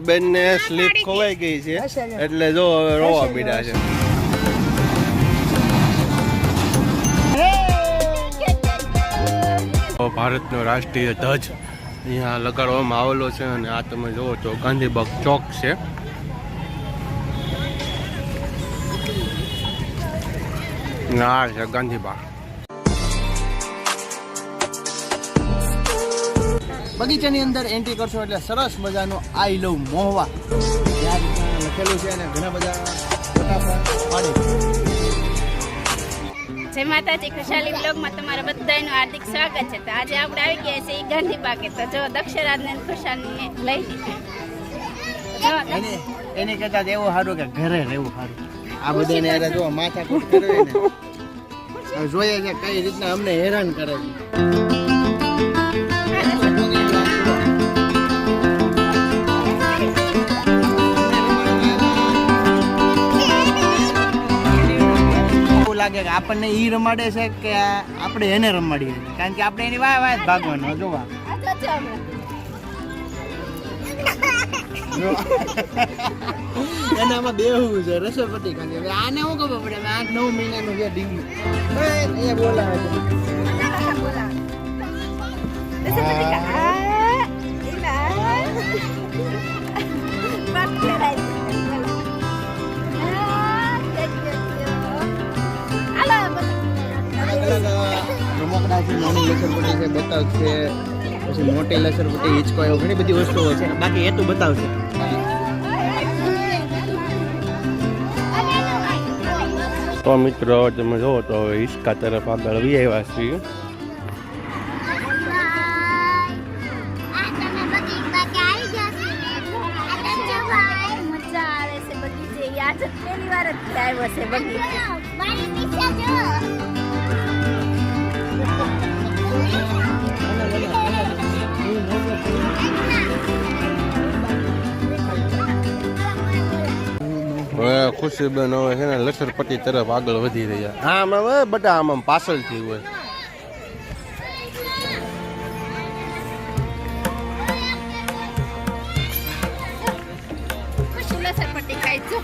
બેન ને સ્લીપ ખોવાઈ ગઈ છે એટલે જો હવે રોવા બીડા છે. ભારતનો રાષ્ટ્રીય ધ્વજ અહીંયા લગાડવામાં આવેલો છે અને આ તમે જોવો તો ગાંધીબાગ ચોક છે. આ છે ગાંધીબાગ. બગીચાની અંદર એન્ટ્રી કરશો એટલે સરસ મજાનો આઈ લવ મોહવા લખેલું છે અને ઘણા બધા જય માતાજી. ખુશાલી બ્લોગમાં તમારા બધાનું હાર્દિક સ્વાગત છે. તો આજે આપણે આવી ગયા છીએ ગાંધીબાગે. તો જો દક્ષરાજને ખુશાલીને લઈ લીધા. એને કહેતા એવું સારું કે ઘરે રહેવું સારું. આ બધાને યાર જો માથા કૂટ કરે ને જોઈએ છે કઈ રીતના અમને હેરાન કરે છે. લાગે કે આપણને ઈ રમાડે છે કે આપણે એને રમાડીએ છીએ, કારણ કે આપણે એની વાય વાય ભાગવાનો જોવા એનામાં બેહવું છે રસોપતિ ખાલી. હવે આને શું ખબર પડે 8-9 મહિનાનું જે ડીંગી એ બોલાવે રમકડા છે, નાની લસરપટ્ટી છે બતાવશે, પછી મોટી લસરપટ્ટી હિંચકો એવું ઘણી બધી વસ્તુઓ છે. બાકી એ તો બતાવશે. તો મિત્રો તમે જોવો તો હિંચકા તરફ આગળ વી આવ્યા છીએ. પહેલી વાર જ આવ્યો છે બગીચે. હવે ખુશીબેન હવે છે ને લસરપટ્ટી તરફ આગળ વધી રહ્યા. હા આમાં બધા આમ પાછળથી હોય. લસરપટ્ટી ખાઈ છો.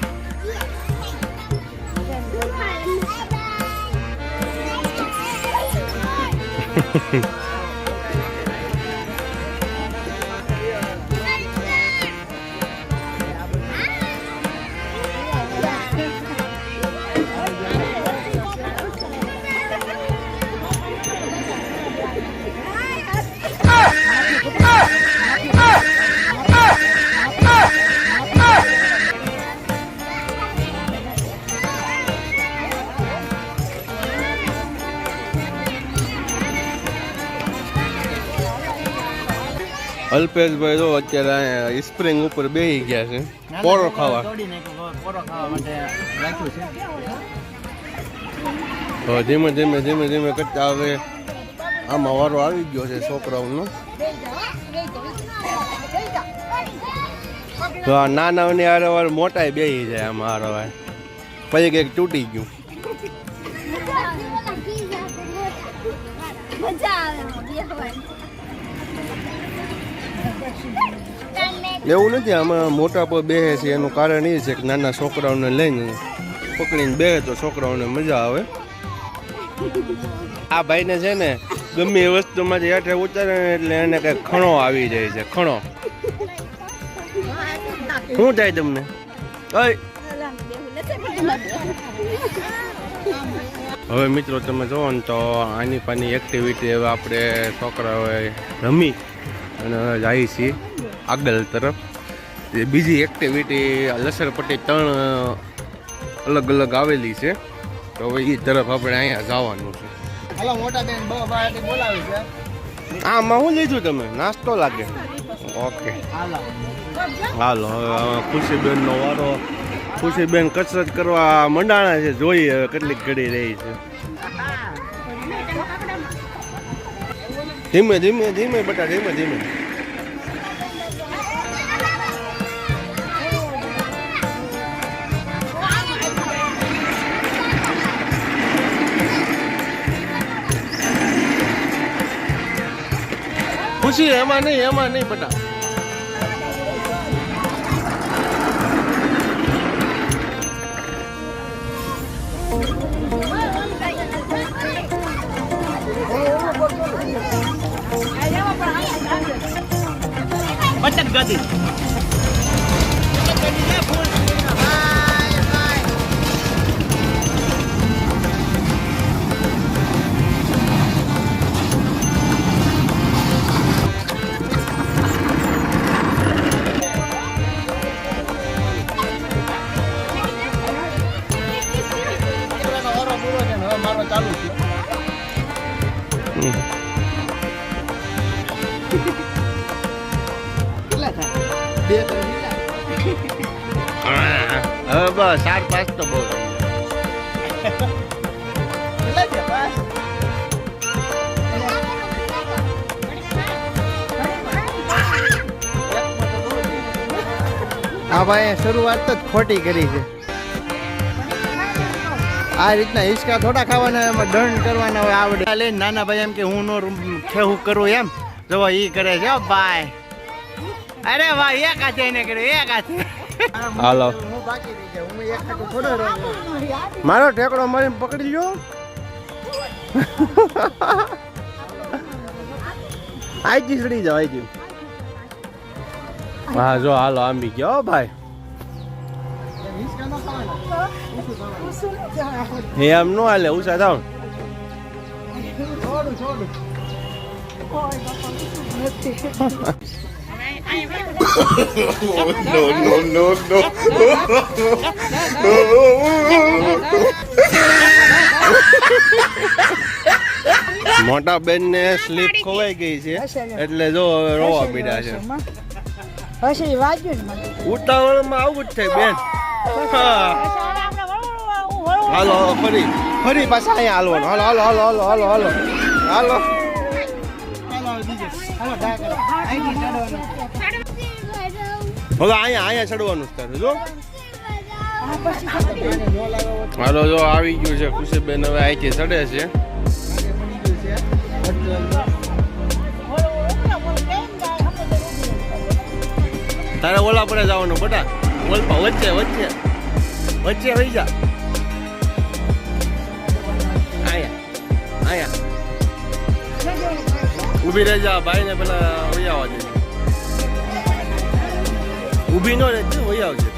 અલ્પેશભાઈ જો અત્યારે સ્પ્રિંગ ઉપર બેસી ગયા છે પોરો ખાવા. તો ધીમે ધીમે કરતા હવે આમાં વારો આવી ગયો છે છોકરાઓનો. તો આ નાનાઓની હારે વાર મોટા બેસી જાય આમાં હારો વાર પછી કંઈક તૂટી ગયું. એવું નથી, આમાં મોટા પર બેસે છે એનું કારણ એ છે કે નાના છોકરાઓને લઈને પકડીને બેસે તો છોકરાઓને મજા આવે. આ ભાઈને છે ને ગમે એ વસ્તુમાંથી હેઠે ઉતારે ને એટલે એને કંઈક ખણો આવી જાય છે. ખણો શું થાય તમને? હવે મિત્રો તમે જોવો ને તો આની પાની એક્ટિવિટી હવે આપણે છોકરાઓએ રમી અને જાય છીએ આગળ તરફ. બીજી એક્ટિવિટી લસરપટ્ટી 3 અલગ અલગ આવેલી છે, તો હવે એ તરફ આપણે અહીંયા જવાનું છે. હાલો મોટા બેન બોલાવી છે. આમાં શું લીધું તમે? નાસ્તો લાગે. ઓકે હાલો હવે ખુશીબેનનો વારો. ખુશીબેન કસરત કરવા મંડાણા છે, જોઈએ હવે કેટલીક ઘડી રહી છે. ધીમે બેટા ધીમે. ખુશી એમાં નહીં બેટા. બચત ગદી મારો ચાલુ છે. કેટલા થાય? 2-3 હવે બસ 4-5 તો બહુ. કેટલા છે? 5. હા ભાઈ, શરૂઆત તો ખોટી કરી છે. આ રીતના હિંચકા થોડા ખાવાના, એમાં દંડ કરવાના હોય આવડે. લઈને નાના ભાઈ એમ કે હું નો ખેવું કરું એમ. જો ઈ કરે છે ભાઈ. અરે વાહ, એક હાથે એને કર્યું, એક હાથે. હાલો હું બાકી રહી જાઉં, હું એક હાથે થોડો રહું. મારો ઠેકડો મારીને પકડી લ્યો. આઈજી સડી જાવ આઈજી. હા જો હાલો આંબી ગયો ભાઈ. હિંચકા ન ખાવાના. એમ નો હાલે, ઉષા થાવ. છોડું. No. મોટા બેન ને સ્લીપ ખોવાઈ ગઈ છે એટલે જો હવે રોવા પીડા છે. હશે વાગ્યું ને મને. ઉતાવળમાં આવું જ થાય બેન. હા. હાલો ફરી પાછા અહીંયા હાલવાનું. હાલો. હવે અહીંયા ચડવાનું જ તારે જો. હાલો જો આવી ગયું છે ખુશીબેન, હવે અહીંથી ચડે છે. તારે ઓલા પર જવાનું બેટા. ઓલપા વચ્ચે વહી જા. અહીંયા ઊભી રહી જા. ભાઈ ને પેલા વહી આવવા દે. ઊભી ન રહે વહી આવજે.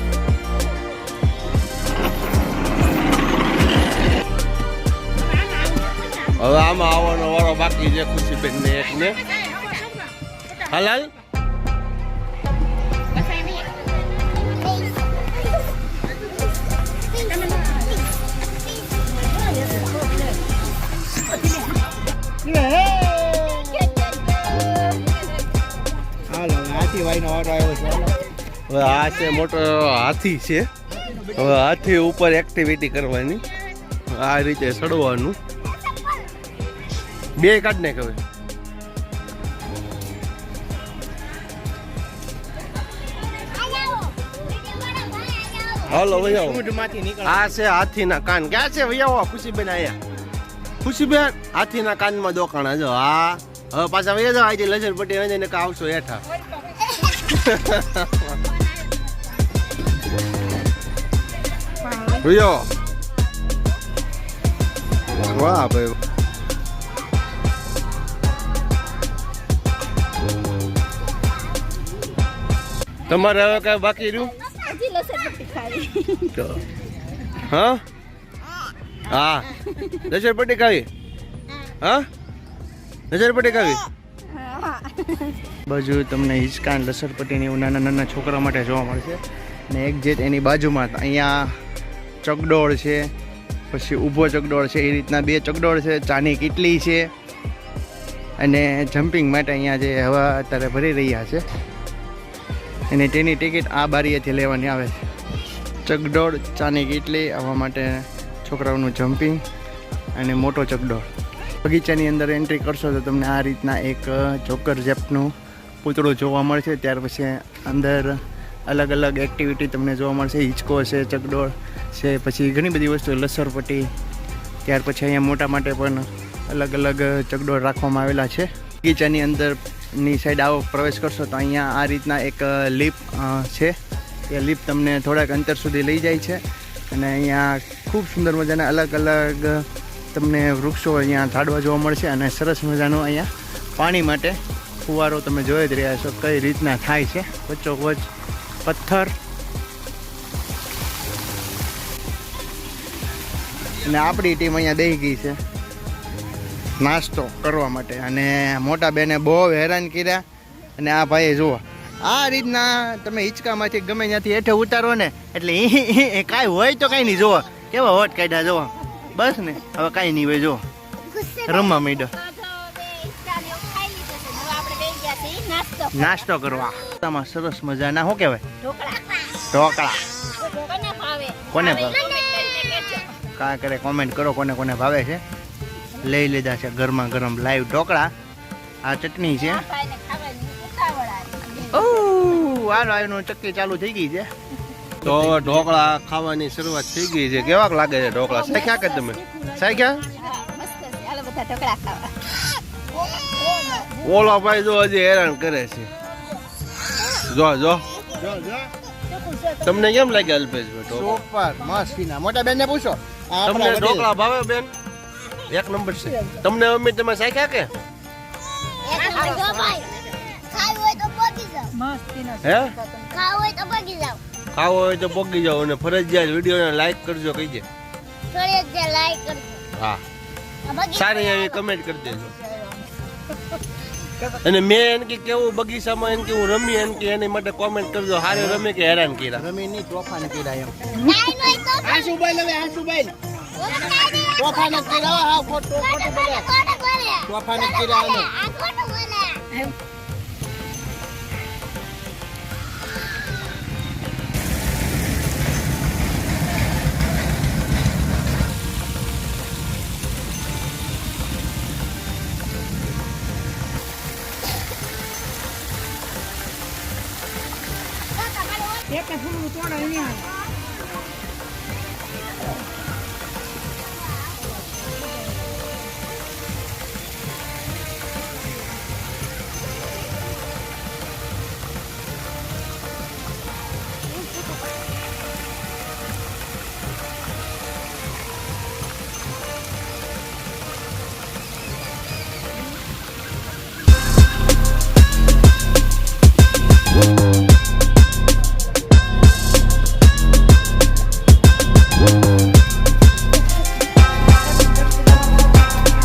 હવે આમાં આવવાનો વારો બાકી છે ખુશીબેન ને એક ને. હાલ હવે આ છે મોટો હાથી છે. હવે હાથી ઉપર એક્ટિવિટી કરવાની, આ રીતે ચડવાનું. બે કાઢ નાખ હવે. હાલો વૈયાવો. આ છે હાથીના કાન. ક્યાં છે વૈયાવો? ખુશીબેન આયા. ખુશીબેન હાથીના કાનમાં દોકાણા જો. હા હવે પાછા વૈયા જાવ. આજે લજરપટ્ટી વજન આવશો હેઠા. વૈયાવો. વાહ ભાઈ. તમારે હવે કઈ બાકી રહ્યું? હજી લસણપટ્ટી ખાવી. હા લસણપટ્ટી ખાવી. હા લસણપટ્ટી ખાવી. બાજુ તમને હિંચકા લસણપટ્ટીને એવું નાના છોકરા માટે જોવા મળશે. ને એક્ઝેક્ટ એની બાજુમાં અહીંયા ચકડોળ છે, પછી ઊભો ચકડોળ છે, એ રીતના 2 ચકડોળ છે, ચાની કીટલી છે, અને જમ્પિંગ માટે અહીંયા જે હવા અત્યારે ભરી રહ્યા છે અને તેની ટિકિટ આ બારીએથી લેવાની આવે છે. ચકડોળ, ચાની કીટલી, આવવા માટે છોકરાઓનું જમ્પિંગ અને મોટો ચકડોળ. બગીચાની અંદર એન્ટ્રી કરશો તો તમને આ રીતના એક જોકર જેપનું પૂતળું જોવા મળશે. ત્યાર પછી અંદર અલગ અલગ એક્ટિવિટી તમને જોવા મળશે. હિંચકો છે, ચકડોળ છે, પછી ઘણી બધી વસ્તુ, લસરપટ્ટી. ત્યાર પછી અહીંયા મોટા માટે પણ અલગ અલગ ચકડોળ રાખવામાં આવેલા છે. બગીચાની અંદર ની સાઈડ આવો પ્રવેશ કરશો તો અહીંયા આ રીતના એક લિફ્ટ છે. એ લિફ્ટ તમને થોડાક અંતર સુધી લઈ જાય છે અને અહીંયા ખૂબ સુંદર મજાના અલગ અલગ તમને વૃક્ષો અહીંયા ઝાડવા જોવા મળશે અને સરસ મજાનું અહીંયા પાણી માટે ફુવારો તમે જોઈ જ રહ્યા છો કઈ રીતના થાય છે. વચ્ચોવચ પથ્થર અને આપણી ટીમ અહીંયા દઈ ગઈ છે નાસ્તો કરવા માટે અને મોટા બેને બહુ હેરાન કર્યા. અને આ ભાઈએ જુઓ આ રીતના તમે હિંચકામાંથી ગમે ત્યાંથી હેઠે ઉતારો ને એટલે કાંઈ હોય તો કાંઈ નહીં. જુઓ કેવા હોટ કાઢ્યા જુઓ. બસ ને હવે કાંઈ નહીં હોય. જુઓ રમવા માંડ્યો નાસ્તો કરવા. આમાં સરસ મજાના શું કહેવાય ઢોકળા. કોને ભાવે કા કરે કોમેન્ટ કરો કોને કોને ભાવે છે. લઈ લીધા છે ગરમા ગરમ લાઈવ ઢોકળા. આ ચટણી છે. હાલો આવીનું ચક્કી ચાલુ થઈ ગઈ છે. તો ઢોકળા ખાવાની શરૂઆત થઈ ગઈ છે. કેવાક લાગે છે ઢોકળા? શીખ્યા કે તમે? શીખ્યા? ઓલો ભાઈ જો હજી હેરાન કરે છે. જો જો તમને કેમ લાગ્યા અલ્પેશભાઈ ઢોકળા? સુપર મસ્તીના. મોટા બેન ને પૂછો તમને ઢોકળા ભાવે બેન? એક નંબર છે. તમને મમ્મી તમે શીખ્યા કે? હે ખાવો હોય તો પોગી જાઓ અને ફરજિયાત વિડીયોને લાઈક કરજો કહીજે. હા સારી એવી કમેન્ટ કરી દેજો. અને મેં એને કે કેવું બગીચામાં એને કે હું રમી એને કે એની માટે કોમેન્ટ કરજો. હારે રમે કે હેરાન કર્યા? રમીની તોફાન કર્યા એમ. એક ફૂલ તોડે નહીં